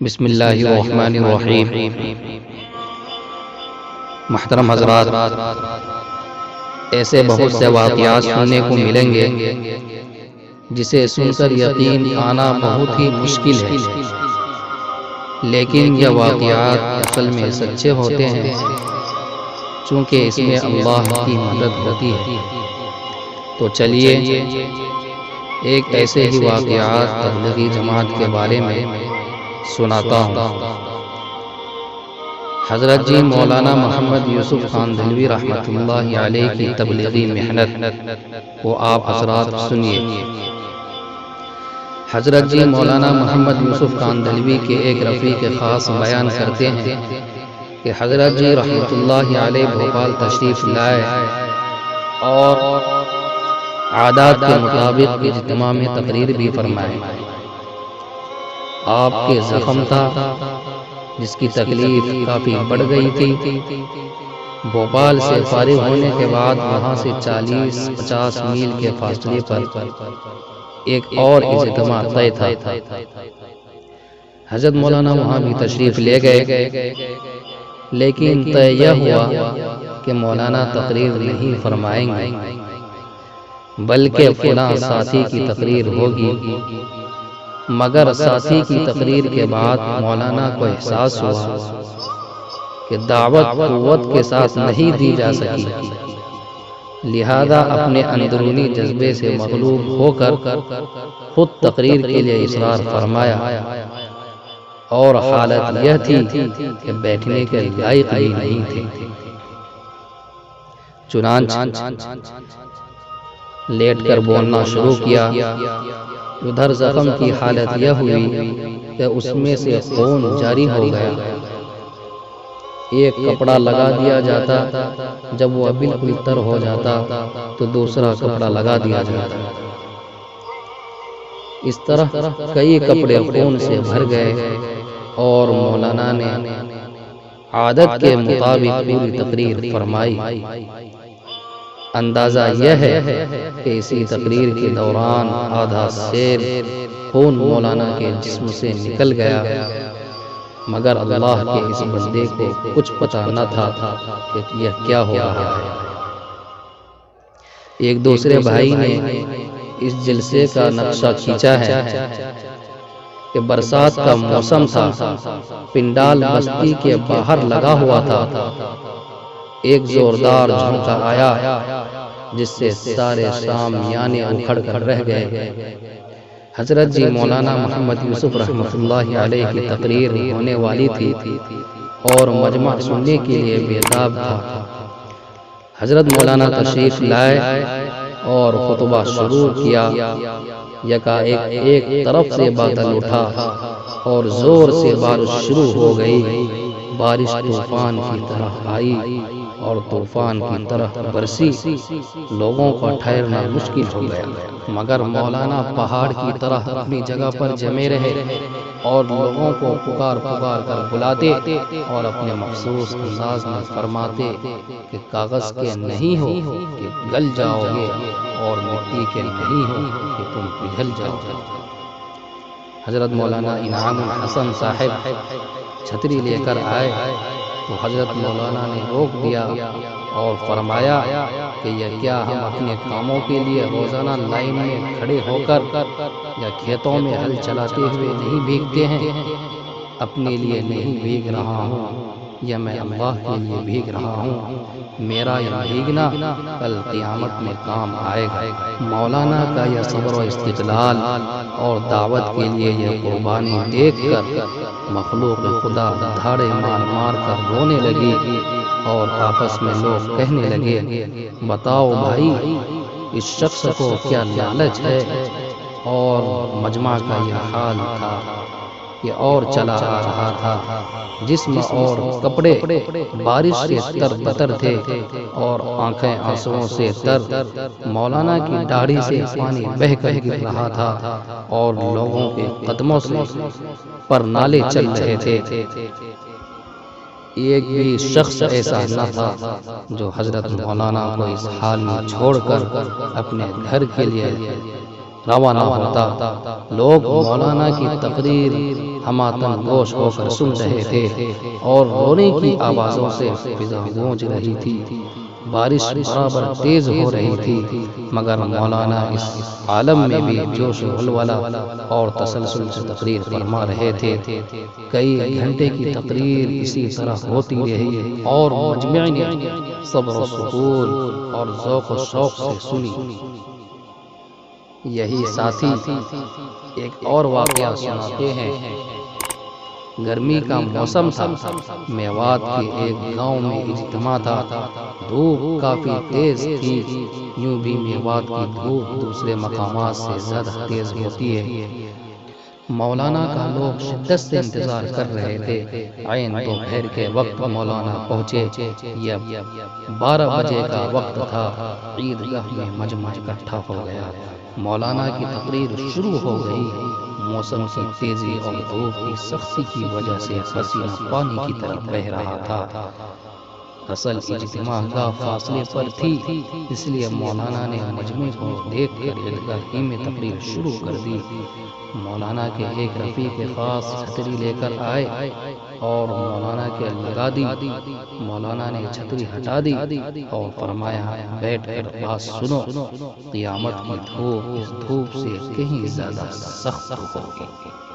بسم اللہ الرحمن الرحیم۔ محترم حضرات، ایسے بہت سے واقعات سننے کو ملیں گے جسے سن کر یقین آنا بہت ہی مشکل ہے، لیکن یہ واقعات اصل میں سچے ہوتے ہیں چونکہ اس میں اللہ کی مدد ہوتی ہے۔ تو چلیے ایک ایسے ہی واقعات تبلیغی جماعت کے بارے میں سناتا ہوں۔ حضرت جی مولانا محمد یوسف خان دہلوی رحمۃ اللہ علیہ کی تبلیغی محنت کو آپ حضرات سنیے۔ حضرت جی مولانا محمد یوسف خان دہلوی کے ایک رفیق خاص بیان کرتے ہیں کہ حضرت جی رحمۃ اللہ علیہ بھوپال تشریف لائے اور عادات کے مطابق اجتماع میں تقریر بھی فرمائے۔ آپ کے زخم تھا جس کی تکلیف کافی بڑھ گئی تھی۔ بھوپال سے فارغ ہونے کے بعد وہاں سے 40-50 میل کے فاصلے پر ایک اور اجتماع طے تھا۔ حضرت مولانا وہاں بھی تشریف لے گئے، لیکن طے یہ ہوا کہ مولانا تقریر نہیں فرمائیں گے بلکہ فلاں ساتھی کی تقریر ہوگی۔ مگر ساتھی کی تقریر کے بعد مولانا کو احساس ہوا کہ دعوت قوت کے ساتھ نہیں دی جا سکی، لہذا اپنے اندرونی جذبے سے مغلوب ہو کر خود تقریر کے لیے اصرار فرمایا، اور حالت یہ تھی کہ بیٹھنے کے لائق بھی نہیں تھے۔ چنانچہ لیٹ کر بولنا شروع کیا۔ ادھر زخم کی حالت یہ ہوئی کہ اس میں سے خون جاری ہو گیا۔ ایک کپڑا لگا دیا جاتا، جب وہ بالکل تر ہو جاتا تو دوسرا کپڑا لگا دیا جاتا۔ اس طرح کئی کپڑے خون سے بھر گئے اور مولانا نے عادت کے مطابق پوری تقریر فرمائی۔ اندازہ یہ ہے کہ اسی تقریر کے دوران آدھا سیل خون مولانا کے جسم سے نکل گیا، مگر اللہ کے اس بندے کو کچھ پتہ نہ تھا کہ یہ کیا ہو رہا ہے۔ ایک دوسرے بھائی نے اس جلسے کا نقشہ کھینچا ہے کہ برسات کا موسم تھا، پنڈال بستی کے باہر لگا ہوا تھا۔ ایک زوردار جھونکا آیا جس سے سارے شامیانے اکھڑ کر رہ گئے۔ حضرت جی مولانا محمد یوسف رحمۃ اللہ علیہ کی تقریر ہونے والی تھی اور مجمع سننے کے لیے بےتاب تھا۔ حضرت مولانا تشریف لائے اور خطبہ شروع کیا۔ یکا ایک طرف سے بادل اٹھا اور زور سے بارش شروع ہو گئی۔ بارش طوفان کی طرح آئی اور طوفان کی طرح برسی۔ لوگوں کا ٹھہرنا مشکل ہو گیا، مگر مولانا پہاڑ کی طرح اپنی جگہ پر جمے رہے اور لوگوں کو پکار پکار کر بلاتے اور اپنے مخصوص انداز میں فرماتے کہ کاغذ کے نہیں ہو کہ گل جاؤ گے اور مٹی کے نہیں ہو کہ تم پگھل جاؤ گے۔ حضرت مولانا انعام الحسن صاحب چھتری لے کر آئے تو حضرت مولانا نے روک دیا اور فرمایا کہ یہ کیا ہم اپنے کاموں کے لیے روزانہ لائن میں کھڑے ہو کر یا کھیتوں میں ہل چلاتے ہوئے نہیں بھیگتے ہیں؟ اپنے لیے نہیں بھیگ رہا ہوں، یا میں اللہ کے لیے بھیگ رہا ہوں۔ میرا یہ بھیگنا کل قیامت میں کام آئے گا۔ مولانا کا یہ صبر و استقلال اور دعوت کے لیے یہ قربانی دیکھ کر مخلوق خدا دھاڑے مار مار کر رونے لگی اور آپس میں لوگ کہنے لگے، بتاؤ بھائی اس شخص کو کیا لالچ ہے؟ اور مجمع کا یہ حال تھا کہ اور چلا آ رہا تھا۔ جسم اور کپڑے بارش سے تر بتر تھے اور آنکھیں آنسوؤں سے تر۔ مولانا کی داڑھی سے پانی بہہ کر گر رہا تھا اور لوگوں کے قدموں سے پر نالے چل رہے تھے۔ ایک بھی شخص ایسا نہ تھا جو حضرت مولانا کو اس حال میں چھوڑ کر اپنے گھر کے لیے روانہ ہوتا۔ لوگ مولانا کی تقریر ہماتن گوش ہو کر سن رہے تھے اور رونے کی آوازوں سے فضا گونج رہی تھی۔ بارش برابر تیز ہو رہی تھی، مگر مولانا اس عالم میں بھی جوش و ولولہ اور تسلسل سے تقریر فرما رہے تھے۔ کئی گھنٹے کی تقریر اسی طرح ہوتی رہی اور مجمع نے صبر و سکون اور ذوق و شوق سے سنی۔ یہی ساتھی ایک اور واقعہ سناتے ہیں۔ گرمی کا موسم تھا، میوات کے ایک گاؤں میں اجتماع تھا۔ دھوپ کافی تیز تھی، یوں بھی میوات کی دھوپ دوسرے مقامات سے زیادہ تیز ہوتی ہے۔ مولانا کا لوگ شدت سے انتظار کر رہے تھے۔ عین دوپہر کے وقت مولانا پہنچے۔ یہ 12 بجے کا وقت تھا۔ عیدگاہ میں مجمع اکٹھا ہو گیا۔ مولانا کی تقریر شروع ہو گئی۔ موسم کی تیزی اور دھوپ کی سختی کی وجہ سے پسینہ پانی کی طرح بہہ رہا تھا۔ اصل اجتماع گاہ فاصلے پر تھی، اس لیے مولانا نے مجمع کو دیکھ کر عیدگاہ ہی میں تقریر شروع کر دی۔ مولانا کے ایک رفیق خاص چھتری لے کر آئے اور مولانا کے لگا دی۔ مولانا نے چھتری ہٹا دی اور فرمایا، بیٹھ کر بات سنو، قیامت کی دھوپ اس دھوپ سے کہیں زیادہ سخت ہوگی۔